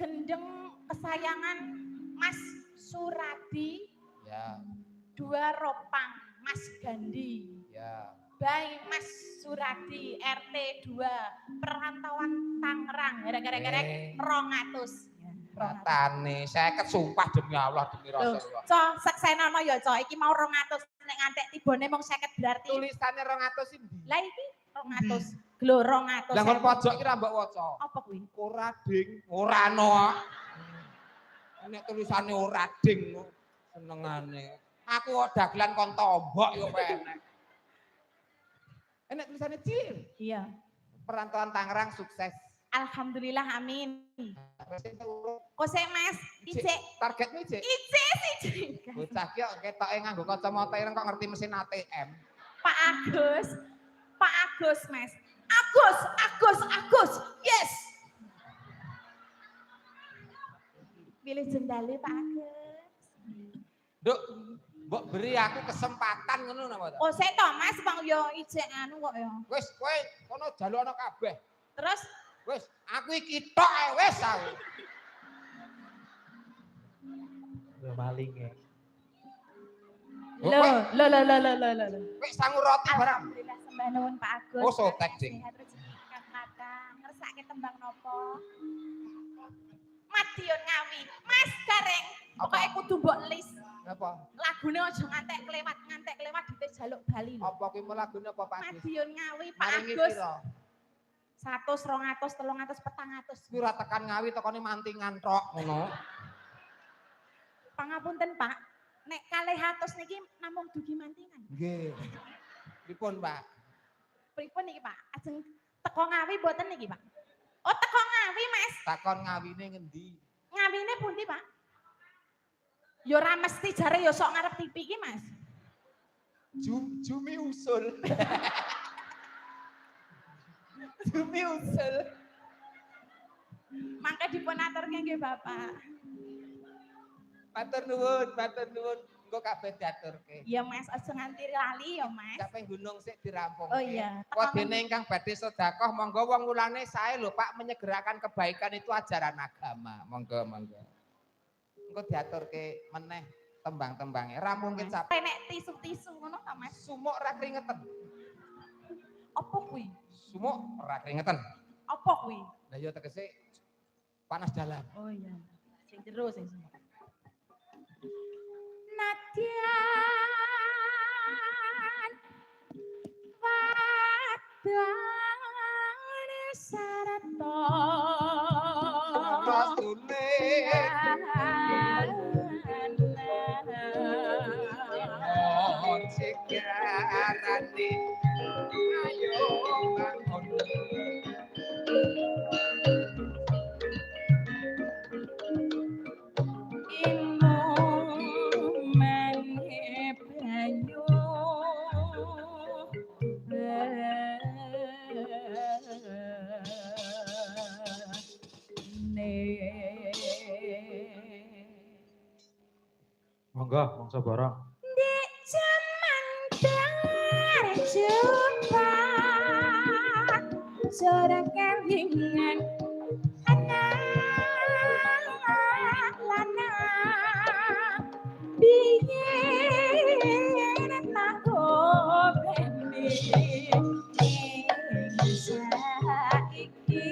gendeng kesayangan Mas Suradi. Ya. 2 ropang Mas Gandhi. Ya. Baik Mas Suradi RT 2 Perantauan Tangerang. Gara-gara 200. Ratane, saya kesumpah demi Allah demi Rasulullah. Co, seksenono ya co, iki mau 200 nek ngantek tibone mung 50 berarti. Tulisannya 200 ini. Lah iki 200. Lho 200. Lah kon pojok ki ra mbok waca. Apa kuwi? Ora ding, ora no. Nek tulisane ora ding senengane. Aku kok dagelan kon tombok yo penek. Enek tulisannya cilik. Iya. Perantauan Tangerang sukses. Alhamdulillah amin. Kose Mas, ijek targetmu ijek. Ijek sih. Bocah ki kok ketoke nganggo kacamata ireng kok ngerti mesin ATM. Pak Agus Mas. Agus. Yes. Pilih jendale Pak Agus. Nduk, mbok beri aku kesempatan ngono napa? Oh, sik to Mas, Bang yo ijek anu kok ya. Wis kowe kono jalukno kabeh. Terus wis aku iki tok ae wis aku. Yo maling e. Lho. Wis sangu roti barang. Alhamdulillah sembah nuwun Pak Agus. Oh, sotek ding. Kakak ngersake tembang nopo? Madiun Ngawi. Mas Gareng, pokoke kudu mbok list. Apa? Lagune aja ngantek kelewat dite jaluk bali lho. Apa kuwi lagune apa Pak Agus? Madiun Ngawi Pak Maringi Agus. pira? 100, 200, 300, 400. Kuwi ora tekan Ngawi tekone mantingan tok ngono. Pangapunten Pak, nek 200 niki namung dugi mantingan. Nggih. Pripun Pak? Pripun niki Pak? Ajeng teko Ngawi mboten niki Pak? Oh teko Ngawi Mas. Takon ngawine ngendi? Ngawine pundi Pak? Ya ora mesti jare ya sok ngarep TV iki Mas. Jumi usul. Jumi usul. Mangke dipun aturke nggih Bapak. Matur nuwun. Engko kabeh diaturke. Ya Mas, aja nganti lali ya Mas. Sampai gunung sik dirampung. Oh iya. Wadene ingkang badhe sedekah monggo wong ulane sae lho Pak menyegerakan kebaikan itu ajaran agama. Monggo. Engko diaturke meneh tembang-tembange. Ra mungkin sampe nek tisu-tisu ngono ta Mas? sumuk ra kringeten. Apa kuwi? Sumuk ora kringeten. Apa kuwi? Lah ya tegese panas dalam. Oh iya. Sing jero sing semua. Nadyan wadane sarata Rasule cikarane ayo bangun Monggo, mongso barang. di zaman terjumpa seorang kelingan anak lanang biyen aku bendi saiki